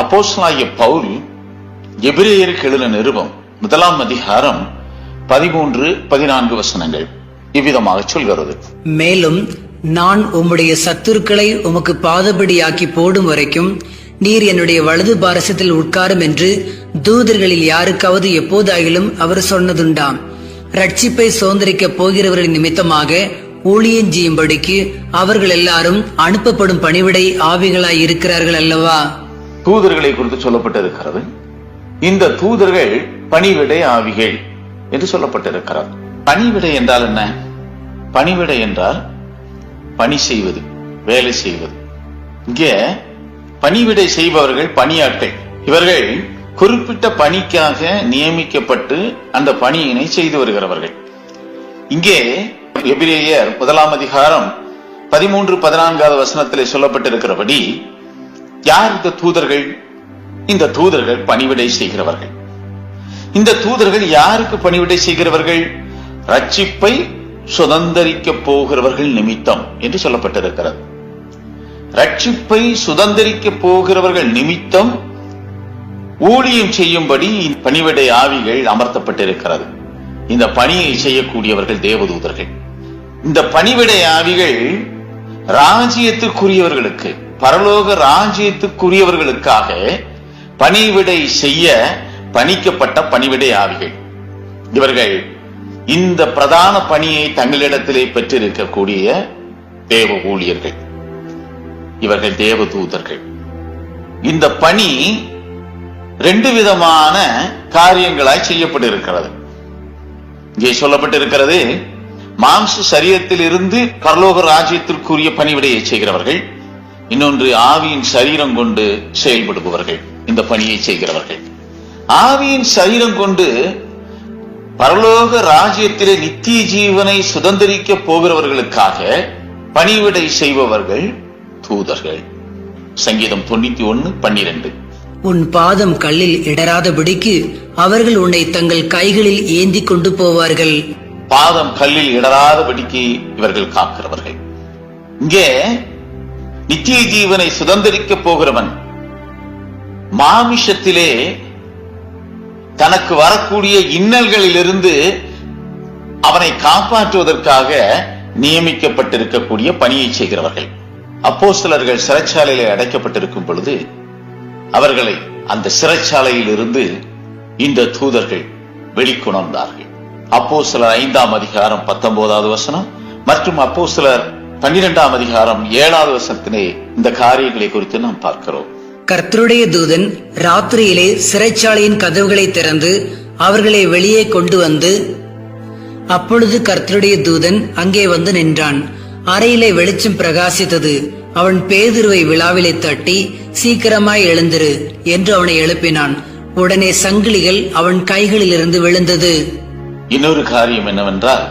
அப்போஸ்தலனாகிய பவுல் எபிரேயருக்கு எழுதின நிருபம் 1 அதிகாரம் 13-14 வசனங்கள் இவ்விதமாக சொல்கிறது. மேலும் நான் உம்முடைய சத்துருக்களை உமக்கு பாதபடியாக்கி போடும் வரைக்கும் நீர் என்னுடைய வலது பாரசத்தில் உட்காரும் என்று தூதர்களில் யாருக்காவது எப்போதாயிலும் அவர் சொன்னதுண்டாம். ரட்சிப்பை சுதந்திரிக்கப் போகிறவர்களின் நிமித்தமாக ஊழியம் செய்யும்படிக்கு அவர்கள் எல்லாரும் அனுப்பப்படும் பணிவிடை ஆவிகளாய் இருக்கிறார்கள் அல்லவா? தூதர்களை குறித்து சொல்லப்பட்டிருக்கிறது. இந்த தூதர்கள் பணிவிடை ஆவிகள் என்று சொல்லப்பட்டிருக்கிறது. பணிவிடை என்றால் என்ன? பணிவிடை என்றால் பணி செய்வது, வேலை செய்வது. இங்கே பணிவிடை செய்பவர்கள் பணியாட்கள். இவர்கள் குறிப்பிட்ட பணிக்காக நியமிக்கப்பட்டு அந்த பணியினை செய்து வருகிறவர்கள். இங்கே எபிரேயர் 1 அதிகாரம் 13-14 வசனத்திலே சொல்லப்பட்டிருக்கிறபடி யார் இந்த தூதர்கள்? இந்த தூதர்கள் பணிவிடை செய்கிறவர்கள். இந்த தூதர்கள் யாருக்கு பணிவிடை செய்கிறவர்கள்? ரட்சிப்பை சுதந்தரிக்கப் போகிறவர்கள் நிமித்தம் என்று சொல்லப்பட்டிருக்கிறது. ரட்சிப்பை சுதந்தரிக்கப் போகிறவர்கள் நிமித்தம் ஊழியம் செய்யும்படி பணிவிடை ஆவிகள் அமர்த்தப்பட்டிருக்கிறது. இந்த பணியை செய்யக்கூடியவர்கள் தேவதூதர்கள். இந்த பணிவிடை ஆவிகள் ராஜ்யத்துக்குரியவர்களுக்கு, பரலோக ராஜ்யத்துக்குரியவர்களுக்காக பணிவிடை செய்ய பணிக்கப்பட்ட பணிவிடை ஆவிகள். இவர்கள் இந்த பிரதான பணியை தங்களிடத்திலே பெற்றிருக்கக்கூடிய தேவ ஊழியர்கள். இவர்கள் தேவதூதர்கள். இந்த பணி 2 விதமான காரியங்களாய் செய்யப்பட்டிருக்கிறது. இங்கே சொல்லப்பட்டிருக்கிறது, மாம்ச சரீரத்தில் இருந்து பரலோக ராஜ்யத்திற்குரிய பணிவிடையை செய்கிறவர்கள், இன்னொன்று ஆவியின் சரீரம் கொண்டு செயல்படுபவர்கள். இந்த பணியை செய்கிறவர்கள் ஆவியின் சரீரம் கொண்டு பரலோக ராஜ்யத்திலே நித்திய ஜீவனை சுதந்திரிக்க போகிறவர்களுக்காக பணிவிடை செய்பவர்கள் தூதர்கள். சங்கீதம் 91:12. உன் பாதம் கல்லில் இடராதபடிக்கு அவர்கள் உன்னை தங்கள் கைகளில் ஏந்தி கொண்டு போவார்கள். பாதம் கல்லில் இடராதபடிக்கு இவர்கள் காக்கிறவர்கள். இங்கே நித்திய ஜீவனை சுதந்திரிக்க போகிறவன் மாமிஷத்திலே தனக்கு வரக்கூடிய இன்னல்களிலிருந்து அவனை காப்பாற்றுவதற்காக நியமிக்கப்பட்டிருக்கக்கூடிய பணியை செய்கிறவர்கள். அப்போஸ்தலர்கள் சிறைச்சாலையிலே அடைக்கப்பட்டிருக்கும் பொழுது அவர்களை அந்த சிறைச்சாலையில் இருந்து இந்த தூதர்கள் வெளிக்கொணர்ந்தார்கள். அப்போஸ்தலர் 5 அதிகாரம் 19 வசனம் மற்றும் அப்போஸ்தலர் 12 அதிகாரம் 7 வசனத்திலே இந்த காரியங்களை குறித்து நாம் பார்க்கிறோம். கர்த்தருடைய தூதன் ராத்திரியிலே சிறைச்சாலையின் கதவுகளை திறந்து அவர்களை வெளியே கொண்டு வந்து, அப்பொழுது கர்த்தருடைய தூதன் அங்கே வந்து நின்றான். அறையிலே வெளிச்சம் பிரகாசித்தது. அவன் பேதுருவை விழாவிலே தட்டி, சீக்கிரமாய் எழுந்திரு என்று அவனை எழுப்பினான். உடனே சங்கிலிகள் அவன் கைகளில் இருந்து விழுந்தது. இன்னொரு காரியம் என்னவென்றால்,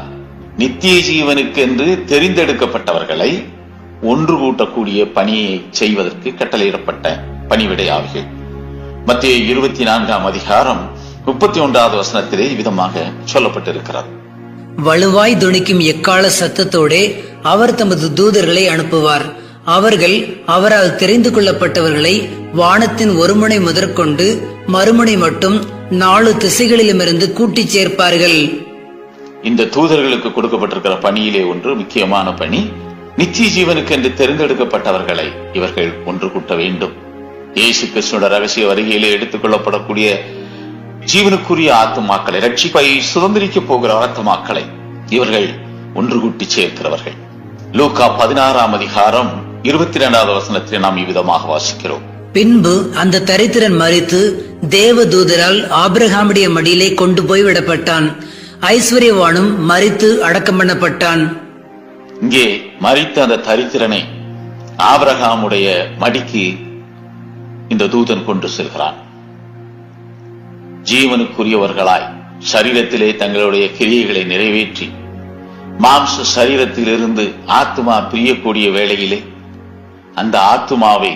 நித்திய ஜீவனுக்கு என்று தெரிந்தெடுக்கப்பட்டவர்களை ஒன்று கூட்டக்கூடிய பணியை செய்வதற்கு கட்டளையிடப்பட்ட பணிவிடை ஆவிகள். மத்தேயு 24 அதிகாரம் 31 வசனத்திலே விதமாக சொல்லப்பட்டிருக்கிறார். வலுவாய் துணிக்கும் எக்கால சத்தத்தோடே அவர் தமது தூதர்களை அனுப்புவார். அவர்கள் அவரால் தெரிந்து கொள்ளப்பட்டவர்களை வானத்தின் ஒரு முனை முதற்கொண்டு மறுமுனை மட்டும் 4 திசைகளிலுமிருந்து கூட்டிச் சேர்ப்பார்கள். இந்த தூதர்களுக்கு கொடுக்கப்பட்டிருக்கிற பணியிலே ஒன்று முக்கியமான பணி, நித்திய ஜீவனுக்கு என்று தெரிந்தெடுக்கப்பட்டவர்களை இவர்கள் ஒன்று கூட்ட வேண்டும். இயேசு கிறிஸ்துவோட ரகசிய வருகையிலே எடுத்துக் கொள்ளப்படக்கூடிய ஜீவனுக்குரிய ஆத்துமாக்களை, ரட்சிப்பை சுதந்திரிக்க போகிற ஆத்துமாக்களை இவர்கள் ஒன்று கூட்டி சேர்க்கிறவர்கள். லூக்கா 16 அதிகாரம் 22 வசனத்தில் நாம் இவ்விதமாக வாசிக்கிறோம். பின்பு அந்த தரித்திரன் மரித்து தேவதூதரால் ஆபிரகாமுடைய மடியிலே கொண்டு போய் விடப்பட்டான். ஐஸ்வர்யவானும் மரித்து அடக்கம் பண்ணப்பட்டான். இங்கே மரித்த அந்த தரித்திரனை ஆபிரகாமுடைய மடிக்கு இந்த தூதன் கொண்டு செல்கிறான். ஜீவனுக்குரியவர்களாய் சரீரத்திலே தங்களுடைய கிரியைகளை நிறைவேற்றி மாம்ச சரீரத்தில் இருந்து ஆத்மா பிரியக்கூடிய வேளையிலே அந்த ஆத்மாவை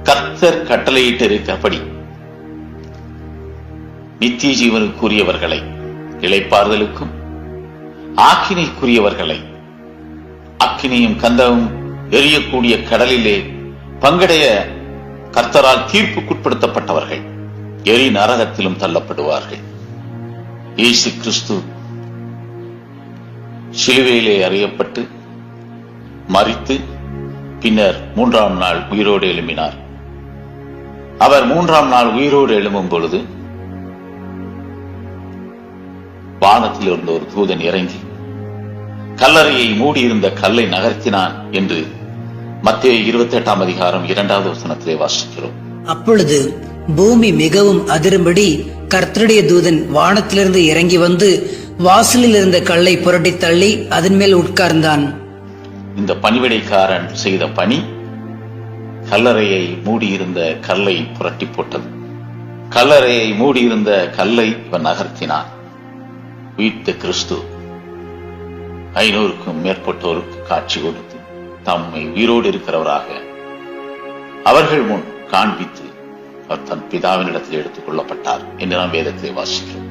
கர்த்தர் கட்டளையிட்டிருக்கிறபடி நித்திய ஜீவனுக்குரியவர்களை இளைப்பாறுதலுக்கும், ஆக்கினைக்குரியவர்களை அக்கினியும் கந்தமும் எரியக்கூடிய கடலிலே பங்கடைய கர்த்தரால் தீர்ப்புக்குட்படுத்தப்பட்டவர்கள் எரி நரகத்திலும் தள்ளப்படுவார்கள். இயேசு கிறிஸ்து சிலுவையிலே அறையப்பட்டு மரித்து பின்னர் 3ஆம் நாள் உயிரோடு எழும்பினார். அவர் 3ஆம் நாள் உயிரோடு எழும்பும் பொழுது வானத்தில் இருந்த ஒரு தூதன் இறங்கி கல்லறையை மூடியிருந்த கல்லை நகர்த்தினான் என்று மத்தேயு 28ஆம் அதிகாரம் 2வது வசனத்திலே வாசிக்கிறோம். அப்பொழுது பூமி மிகவும் அதிரும்படி கர்த்தருடைய தூதன் வானத்திலிருந்து இறங்கி வந்து வாசலில் இருந்த கல்லை புரட்டி தள்ளி அதன் மேல் உட்கார்ந்தான். இந்த பணிவிடைக்காரன் செய்த பணி கல்லறையை மூடியிருந்த கல்லை புரட்டி போட்டது. கல்லறையை மூடியிருந்த கல்லை இவன் நகர்த்தினான். உயிர்த்த கிறிஸ்து 500க்கும் மேற்பட்டோருக்கு காட்சி கொடுத்து தம்மை உயிரோடு இருக்கிறவராக அவர்கள் முன் காண்பித்து அவர் தன் பிதாவினிடத்தில் எடுத்துக் கொள்ளப்பட்டார் என்று நாம் வேதத்தை வாசிக்கிறோம்.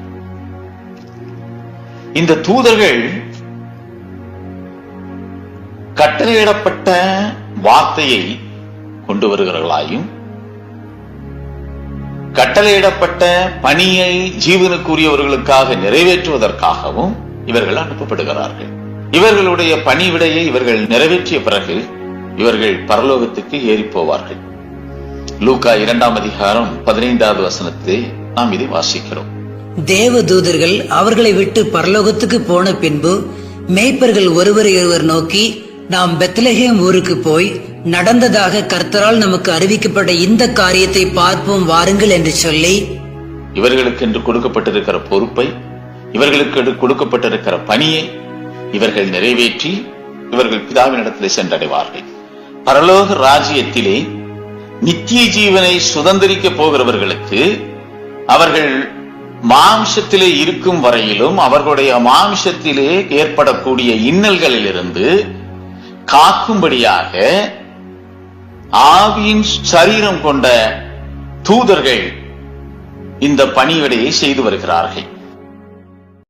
இந்த தூதர்கள் கட்டளையிடப்பட்ட வார்த்தையை கொண்டு வருகிறவர்களாயும் கட்டளையிடப்பட்ட பணியை ஜீவனுக்குரியவர்களுக்காக நிறைவேற்றுவதற்காகவும் இவர்கள் அனுப்பப்படுகிறார்கள். இவர்களுடைய பணிவிடையை இவர்கள் நிறைவேற்றிய பிறகு இவர்கள் பரலோகத்துக்கு ஏறி போவார்கள். லூக்கா 2ஆம் அதிகாரம் 15வது வசனத்திலே நாம் இதை வாசிக்கிறோம். தேவ தூதர்கள் அவர்களை விட்டு பரலோகத்துக்கு போன பின்பு மேய்ப்பர்கள் ஒருவரை ஒருவர் நோக்கி, நாம் பெத்லகேம் ஊருக்கு போய் நடந்ததாக கர்த்தரால் நமக்கு அறிவிக்கப்பட்ட இந்த காரியத்தை பார்ப்போம் வாருங்கள் என்று சொல்லி இவர்களுக்கு என்று கொடுக்கப்பட்டிருக்கிற பொறுப்பை, இவர்களுக்கு கொடுக்கப்பட்டிருக்கிற பணியை இவர்கள் நிறைவேற்றி இவர்கள் பிதாவினிடத்திலே சென்றடைவார்கள். பரலோக ராஜ்யத்திலே நித்திய ஜீவனை சுதந்திரிக்க போகிறவர்களுக்கு அவர்கள் மாம்சத்திலே இருக்கும் வரையிலும் அவர்களுடைய மாம்சத்திலே ஏற்படக்கூடிய இன்னல்களிலிருந்து காக்கும்படியாக ஆவியின் சரீரம் கொண்ட தூதர்கள் இந்த பணிவிடையை செய்து வருகிறார்கள்.